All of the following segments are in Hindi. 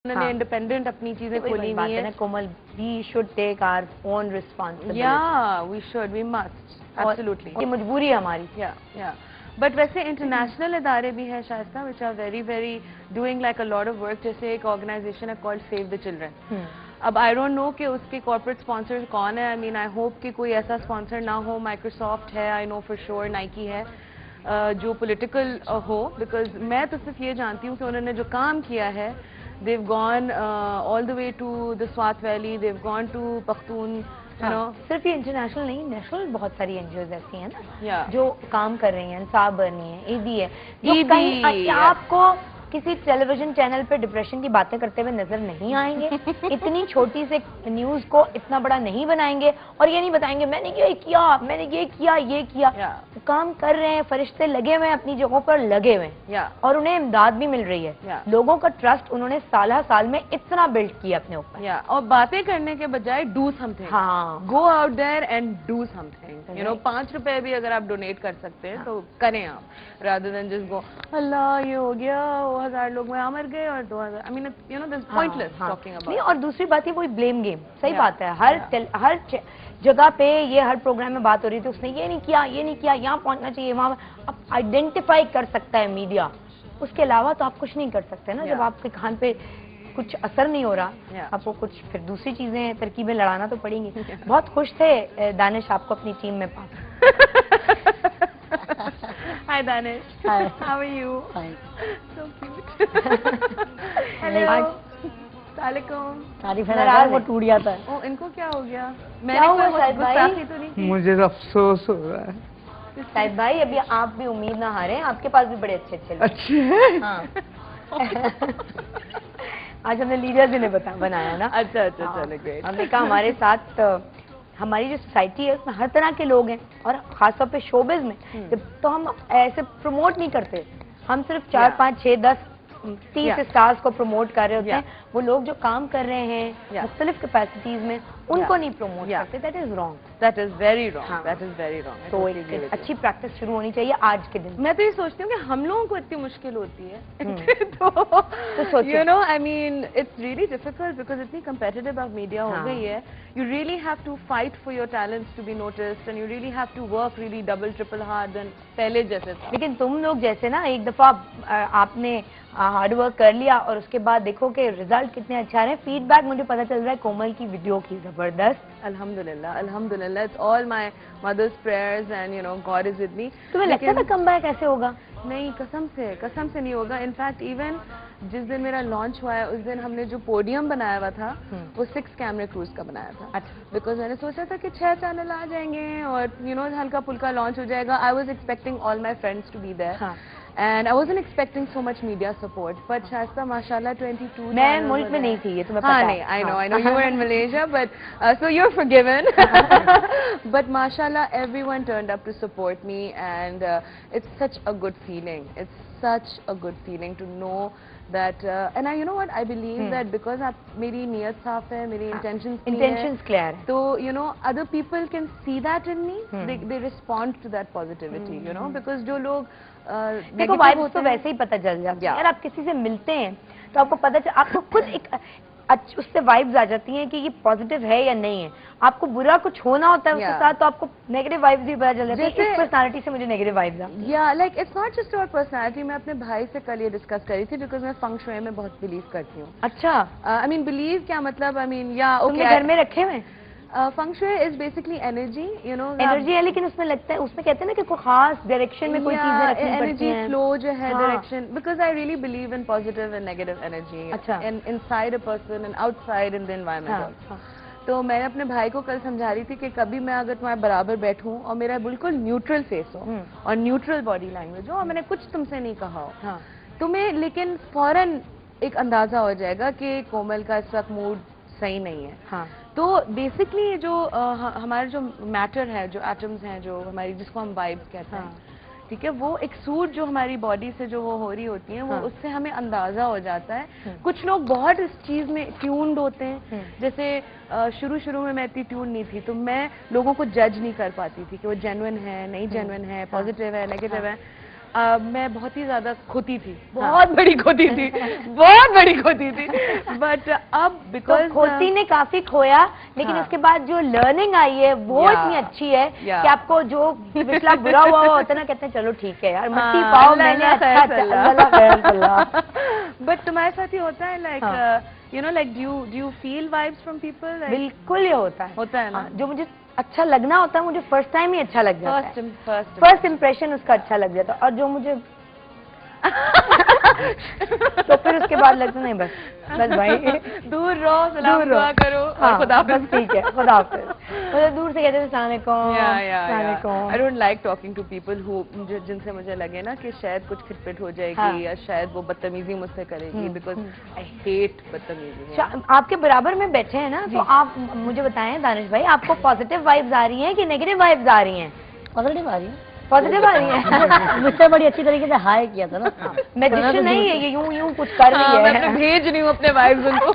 उन्होंने इंडिपेंडेंट अपनी चीजें खोली हुई है। Komal, we should take our own responsibility. Yeah we should, we must, absolutely. ये मजबूरी है हमारी। या बट वैसे इंटरनेशनल इदारे भी हैं Shaista which are very very doing like a lot of work. जैसे एक ऑर्गेनाइजेशन है कॉल्ड सेव द चिल्ड्रन। अब आई डोंट नो कि उसके कॉर्पोरेट स्पॉन्सर कौन है। आई मीन आई होप कि कोई ऐसा स्पॉन्सर ना हो। माइक्रोसॉफ्ट है, I know for sure, Nike है, जो पॉलिटिकल हो। बिकॉज मैं तो सिर्फ ये जानती हूँ कि उन्होंने जो काम किया है, they've gone all the way to the Swat Valley, they've gone to Pakhtun, you know. सिर्फ ये इंटरनेशनल नहीं, नेशनल बहुत सारी एनजीओज ऐसी हैं ना Yeah. जो काम कर रही हैं। इंसाफ बर्नी है, ईदी है, जो कहीं आपको किसी टेलीविजन चैनल पे डिप्रेशन की बातें करते हुए नजर नहीं आएंगे। इतनी छोटी से न्यूज को इतना बड़ा नहीं बनाएंगे और ये नहीं बताएंगे मैंने ये किया, मैंने ये किया, ये किया। Yeah. काम कर रहे हैं, फरिश्ते लगे हुए हैं, अपनी जगहों पर लगे हुए हैं। Yeah. और उन्हें इमदाद भी मिल रही है। Yeah. लोगों का ट्रस्ट उन्होंने साल में इतना बिल्ड किया अपने ऊपर। Yeah. और बातें करने के बजाय डू समथिंग। हाँ, go out there and do something. You know, 5 रुपए भी अगर आप डोनेट कर सकते हैं तो करें आप, रादर देन जस्ट गो अल्लाह ये हो गया, 1000 लोग वहाँ मर गए और 2000। I mean you know this pointless talking about. नहीं, और दूसरी बात है वही ब्लेम गेम। सही बात है, हर जगह पे ये हर प्रोग्राम में बात हो रही थी, उसने ये नहीं किया, ये नहीं किया, यहाँ पहुंचना चाहिए, वहाँ। अब आइडेंटिफाई कर सकता है मीडिया, उसके अलावा तो आप कुछ नहीं कर सकते ना। जब आपके कान पे कुछ असर नहीं हो रहा, आपको कुछ फिर दूसरी चीजें तरकीबें लड़ाना तो पड़ेंगी। बहुत खुश थे दानिश आपको अपनी टीम में पाकर। Hi Danish. Hi. How are you? Fine. So cute. Hello. Assalamualaikum. तारीफ है, वो टूट जाता है। ओ, इनको क्या हो गया? क्या हुआ शाहिद भाई? गुस्ताखी तो नहीं की? मुझे अफसोस हो रहा है। शाहिद भाई, अभी आप भी उम्मीद ना हारें, आपके पास भी बड़े अच्छे लोग। अच्छे हैं? हाँ। आज हमने लीडर्स ने बनाया ना। अच्छा, चलो ग्रेट। हमने कहा हमारे साथ हमारी जो सोसाइटी है उसमें हर तरह के लोग हैं, और खासतौर पे शोबिज में तो हम ऐसे प्रमोट नहीं करते। हम सिर्फ 4, 5, 6, 10, 30 स्टार्स को प्रमोट कर रहे होते हैं। वो लोग जो काम कर रहे हैं मुख्तलिफ कैपेसिटीज में, उनको नहीं प्रमोट करते। That is wrong, that is very wrong, that is very wrong. तो एक अच्छी प्रैक्टिस शुरू होनी चाहिए आज के दिन। मैं तो ये सोचती हूँ कि हम लोगों को इतनी मुश्किल होती है तो you know, I mean it's really difficult because इतनी कम्पिटिटिव अब मीडिया हो गई है। You really have to fight for your talents to be noticed and you really have to work really double triple hard then पहले जैसे था। लेकिन तुम लोग जैसे ना, एक दफा आपने हार्ड वर्क कर लिया और उसके बाद देखो कि रिजल्ट कितने अच्छे आ रहे हैं। फीडबैक मुझे पता चल रहा है कोमल की वीडियो की जबरदस्त। अल्हम्दुलिल्लाह, अल्हम्दुलिल्लाह, it's all my mother's prayers and you know God is with me. तुम्हें लगता था कमबैक ऐसे होगा? नहीं, कसम से नहीं होगा। इनफैक्ट इवन जिस दिन मेरा लॉन्च हुआ है उस दिन हमने जो पोडियम बनाया हुआ था वो 6 कैमरे क्रूज का बनाया था। अच्छा। बिकॉज मैंने सोचा था कि 6 चैनल आ जाएंगे और यू नो हल्का फुल्का लॉन्च हो जाएगा। I was expecting all my friends to be there and I wasn't expecting so much media support, but Shaista माशाल्लाह 22 मैं मुल्क में नहीं थी, ये तुम्हें पता है। नहीं, I know you were in Malaysia, but so you're forgiven. But mashallah everyone turned up to support me and it's such a good feeling. It's such a good feeling to know that and you know what, I believe that because मेरी नीयत साफ है, मेरी intentions clear है, तो you know other people can see that in me. They respond to that positivity, you know, because जो लोग देखो वाइब्स तो वैसे ही पता चल जाती है। यार आप किसी से मिलते हैं तो आपको पता चल, आपको खुद एक उससे वाइब्स आ जाती हैं कि ये पॉजिटिव है या नहीं है। आपको बुरा कुछ होना होता है उसके साथ तो आपको नेगेटिव वाइब्स भी पता चल जाती है। इस पर्सनालिटी से मुझे नेगेटिव वाइब्स आती हैं। या like it's not just about personality. मैं अपने भाई से कल ये डिस्कस करी थी बिकॉज मैं फंग शुई में बहुत बिलीव करती हूँ। अच्छा, आई मीन बिलीव क्या मतलब, आई मीन या ओके घर में रखे हुए feng shui is basically energy, you know energy है, लेकिन उसमें लगता है, उसमें कहते हैं ना कि कोई खास डायरेक्शन में कोई चीजें रखनी पड़ती हैं, एनर्जी फ्लो जो है direction, because I really believe in positive and negative energy. अच्छा। Inside a person and outside in the environment. तो मैंने अपने भाई को कल समझा रही थी कि कभी मैं अगर तुम्हारे बराबर बैठूं और मेरा बिल्कुल न्यूट्रल फेस हो और न्यूट्रल बॉडी लैंग्वेज हो और मैंने कुछ तुमसे नहीं कहा हो, तुम्हें लेकिन फौरन एक अंदाजा हो जाएगा कि कोमल का इस वक्त मूड सही नहीं है। तो बेसिकली जो हमारा जो मैटर है, जो एटम्स हैं, जो हमारी जिसको हम वाइब्स कहते हैं, ठीक है, वो एक सूट जो हमारी बॉडी से जो वो हो रही होती है वो उससे हमें अंदाजा हो जाता है। कुछ लोग बहुत इस चीज में ट्यून्ड होते हैं। जैसे शुरू में मैं इतनी ट्यून नहीं थी तो मैं लोगों को जज नहीं कर पाती थी कि वो जेन्युइन है, नहीं जेन्युइन है, पॉजिटिव है, नेगेटिव है। मैं बहुत ही ज्यादा खोती थी, बहुत बड़ी खोती थी, बहुत बड़ी खोती थी, बट अब बिकॉज तो खोती ने काफी खोया, लेकिन उसके बाद जो लर्निंग आई है वो इतनी अच्छी है कि आपको जो पिछला बुरा हुआ होता है ना, कहते हैं चलो ठीक है यार, मट्टी पाओ, मैंने अच्छा। बट तुम्हारे साथ ही होता है like you know, like do you feel vibes from people? Like, बिल्कुल ये होता है ना, जो मुझे अच्छा लगना होता है, मुझे फर्स्ट टाइम ही अच्छा लग जाता है, फर्स्ट इम्प्रेशन उसका अच्छा लग जाता है, और जो मुझे तो फिर उसके बाद लगता नहीं, बस भाई दूर रहो, सलाम दुआ करो, खुदा बस ठीक है, खुदा हाफिज़। मतलब दूर से कहते हैं अस्सलाम वालेकुम। I don't like talking to people who जिनसे मुझे लगे ना कि शायद कुछ खिटपिट हो जाएगी या शायद वो बदतमीजी मुझसे करेगी, बिकॉज आई हेट बदतमीजी। आपके बराबर में बैठे हैं ना, तो आप मुझे बताएं दानिश भाई, आपको पॉजिटिव वाइब्स आ रही हैं कि नेगेटिव वाइब्स आ रही हैं? पॉजिटिव आ रही है, पॉजिटिव आ रही है। मुझसे बड़ी अच्छी तरीके से हाय किया था ना। मैजिशियन नहीं है ये, यूं कुछ कर रही है, मैं भेज रही हूँ अपने वाइब्स उनको।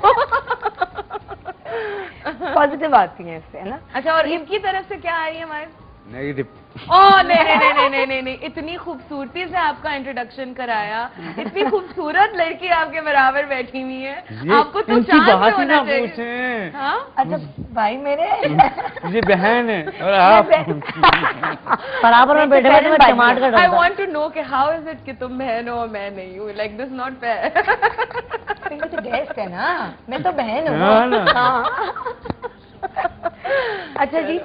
पॉजिटिव आती है इससे, है ना? अच्छा, और इनकी तरफ से क्या आ रही है वाइब्स? नेगेटिव। ओह नहीं, इतनी खूबसूरती से आपका इंट्रोडक्शन कराया, इतनी खूबसूरत लड़की आपके बराबर बैठी हुई है, आपको तो चांस होना चाहिए। हाँ? अच्छा भाई मेरे ये बहन है और आप बराबर में बैठे बैठे टमाटर का। आई वांट टू नो कि हाउ इज इट कि तुम बहन हो और मैं नहीं हूँ, लाइक दिस नॉट फेयर। तो गेस्ट है ना, मैं तो बहन हूँ। अच्छा जी,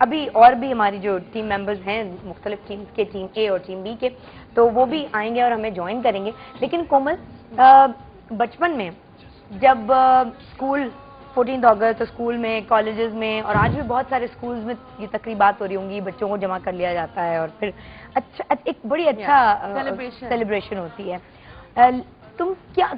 अभी और भी हमारी जो टीम मेंबर्स हैं मुख्तलिफ टीम्स के, टीम ए और टीम बी के, तो वो भी आएंगे और हमें ज्वाइन करेंगे। लेकिन कोमल, बचपन में जब स्कूल 14 अगस्त स्कूल में, कॉलेजेस में, और आज भी बहुत सारे स्कूल्स में ये तकरीबात हो रही होंगी, बच्चों को जमा कर लिया जाता है और फिर अच्छा एक बड़ी सेलिब्रेशन होती है।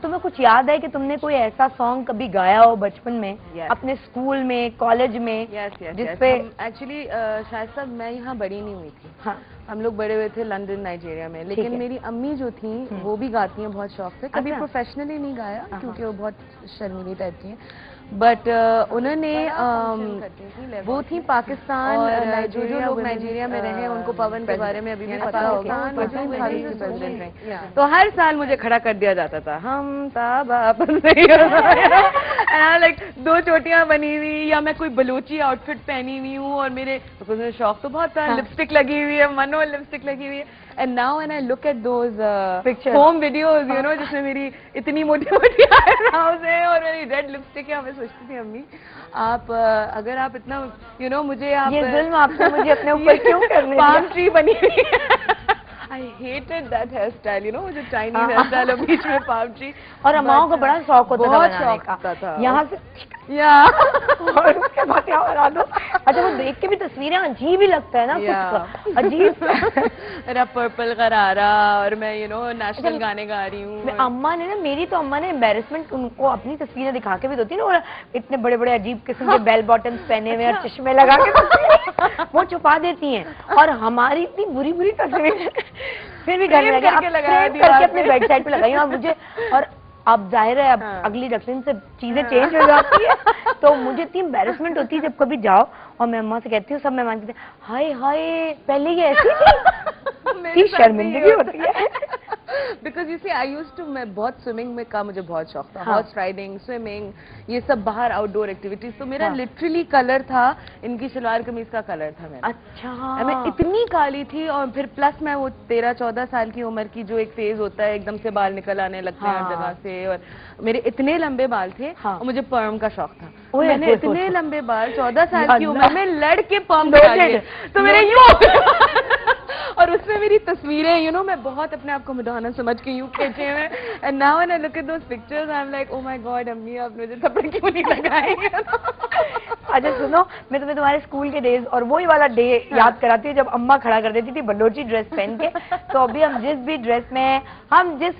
तुम्हें कुछ याद है कि तुमने कोई ऐसा सॉन्ग कभी गाया हो बचपन में, अपने स्कूल में, कॉलेज में? जिसपे एक्चुअली शायद साहब मैं यहाँ बड़ी नहीं हुई थी। हाँ, हम लोग बड़े हुए थे लंदन, नाइजीरिया में, लेकिन मेरी अम्मी जो थी वो भी गाती हैं बहुत शौक से। कभी प्रोफेशनली नहीं गाया क्योंकि वो बहुत शर्मीली टाइप की हैं, बट उन्होंने वो थी पाकिस्तान, जो लोग नाइजीरिया में रहे उनको पवन के बारे में अभी भी पता होगा, प्रेसिडेंट रहे, तो हर साल मुझे खड़ा कर दिया जाता था, हम ताब आपस नहीं लाइक 2 चोटियां बनी हुई, या मैं कोई बलूची आउटफिट पहनी हुई हूँ, और मेरे शौक तो बहुत था, लिपस्टिक लगी हुई है, मनो लिपस्टिक लगी हुई है। And now when I look at those home videos, you know, जिसमें मेरी इतनी मोटी मोटी eyebrows हैं और मेरी रेड लिपस्टिक है, मैं सोचती थी अम्मी आप अगर आप इतना you know मुझे आप ये जुल्म आपको मुझे अपने ऊपर क्यों करने दिया? palm tree बनी हुई है। I hated that hairstyle, you know, जो Chinese hairstyle है बीच में palm tree। और अम्माओं को बड़ा शौक होता था बनाने का, यहाँ से और उसके बाद यहाँ बना दो। अच्छा, वो देख के भी तस्वीरें अजीब ही लगता है ना, कुछ अजीब। मेरा पर्पल गरारा और मैं यू नो नेशनल गाने गा रही हूँ। अम्मा ने ना, मेरी तो अम्मा ने एम्बेरसमेंट उनको अपनी तस्वीरें दिखा के भी होती है ना, और इतने बड़े बड़े अजीब किस्म के बेल बॉटम्स पहने हुए और चश्मे लगा के वो छुपा देती हैं, और हमारी इतनी बुरी बुरी तस्वीरें फिर भी घर में करके अपने बेड साइड पे लगाई। और मुझे, और अब जाहिर है अब अगली रस्म से चीजें चेंज हो जाती है, तो मुझे इतनी एम्बेरसमेंट होती है जब कभी जाओ और मैं अम्मा से कहती हूँ, सब मेहमान कहते हैं हाय हाय पहले ये ऐसी थी, शर्मिंदगी होती है। Because you see I used to, मैं बहुत स्विमिंग में का मुझे बहुत शौक था, हॉर्स राइडिंग, स्विमिंग, ये सब बाहर आउटडोर एक्टिविटीज, तो मेरा लिटरली कलर था, इनकी सलवार कमीज का कलर था मेरा। अच्छा, मैं इतनी काली थी, और फिर प्लस मैं वो 13-14 साल की उम्र की जो एक फेज होता है, एकदम से बाल निकल आने लगते हैं हर जगह से, और मेरे इतने लंबे बाल थे और मुझे पर्म का शौक था। मैंने इतने लंबे बाल 14 साल की उम्र में लड़के पर्म करा लिए, तो मेरे यूं और उसमें मेरी तस्वीरें, यू नो, मैं बहुत अपने आप को मडोना समझ के यूं खींचे हुए, and now when I look at those pictures I am like, oh my God अम्मी आपने मुझे थप्पड़ क्यों नहीं लगाए। अच्छा सुनो, मैं तुम्हें तुम्हारे स्कूल के डेज और वही वाला डे याद कराती हूँ जब अम्मा खड़ा कर देती थी बलोची ड्रेस पहन के। तो अभी हम जिस भी ड्रेस में, हम जिस